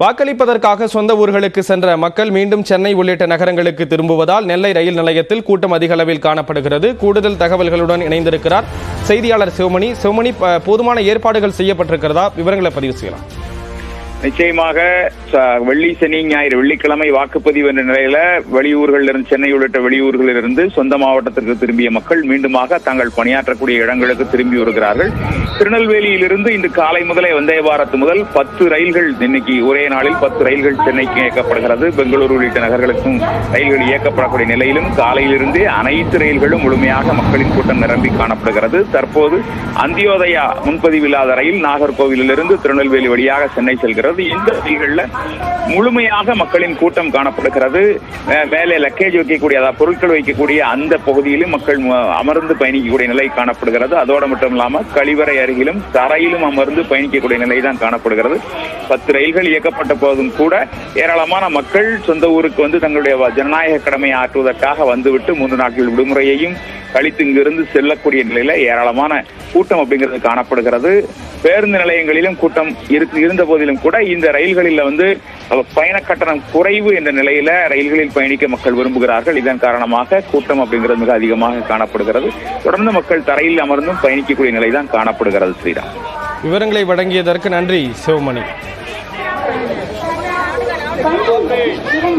வாக்களிப்பதற்காக சொந்த ஊர்களுக்கு சென்ற மக்கள் மீண்டும் சென்னை உள்ளிட்ட நகரங்களுக்கு திரும்புவதால் நெல்லை ரயில் நிலையத்தில் கூட்டம் அதிக அளவில் காணப்படுகிறது. கூடுதல் தகவல்களுடன் இணைந்திருக்கிறார் செய்தியாளர் சிவமணி. போதுமான ஏற்பாடுகள் செய்யப்பட்டிருக்கிறதா? விவரங்களை பதிவு செய்யலாம். நிச்சயமாக வெள்ளி, சனி, ஞாயிறு, வெள்ளிக்கிழமை வாக்குப்பதிவு என்ற நிலையில வெளியூர்களில் இருந்து, சென்னை உள்ளிட்ட வெளியூர்களில் இருந்து சொந்த மாவட்டத்திற்கு திரும்பிய மக்கள் மீண்டுமாக தாங்கள் பணியாற்றக்கூடிய இடங்களுக்கு திரும்பி வருகிறார்கள். திருநெல்வேலியிலிருந்து இன்று காலை முதலே வந்தே பாரத் முதல் 10 ரயில்கள் இன்னைக்கு ஒரே நாளில் 10 ரயில்கள் சென்னைக்கு இயக்கப்படுகிறது. பெங்களூரு உள்ளிட்ட நகர்களுக்கும் ரயில்கள் இயக்கப்படக்கூடிய நிலையிலும் காலையிலிருந்தே அனைத்து ரயில்களும் முழுமையாக மக்களின் கூட்டம் நிரம்பி காணப்படுகிறது. தற்போது அந்தியோதயா முன்பதிவில்லாத ரயில் நாகர்கோவிலிருந்து திருநெல்வேலி வழியாக சென்னை செல்கிறது. இந்த ரயில்கள்ல முழுமையாக மக்களின் கூட்டம் காணப்படுகிறது. மேலே லக்கேஜ் வைக்கக்கூடிய, அதாவது பொருட்கள் வைக்கக்கூடிய அந்த பகுதியிலும் மக்கள் அமர்ந்து பயணிக்கக்கூடிய நிலை காணப்படுகிறது. அதோடு மட்டும் இல்லாமல் கழிவறை அருகிலும் தரையிலும் அமர்ந்து பயணிக்கக்கூடிய நிலை தான் காணப்படுகிறது. 10 ரயில்கள் இயக்கப்பட்ட போதும் கூட ஏராளமான மக்கள் சொந்த ஊருக்கு வந்து தங்களுடைய ஜனநாயக கடமையை ஆற்றுவதற்காக வந்துவிட்டு 3 நாட்கள் விடுமுறையையும் கழித்து இங்கிருந்து செல்லக்கூடிய நிலையில ஏராளமான கூட்டம் அப்படிங்கிறது காணப்படுகிறது. பேருந்து நிலையங்களிலும் கூட்டம் இருந்த போதிலும் கூட இந்த ரயில்களில் வந்து பயண கட்டணம் குறைவு என்ற நிலையில ரயில்களில் பயணிக்க மக்கள் விரும்புகிறார்கள். இதன் காரணமாக கூட்டம் அப்படிங்கிறது மிக அதிகமாக காணப்படுகிறது. தொடர்ந்து மக்கள் தரையில் அமர்ந்தும் பயணிக்கக்கூடிய நிலைதான் காணப்படுகிறது. ஸ்ரீராம், விவரங்களை வழங்கியதற்கு நன்றி சிவமணி.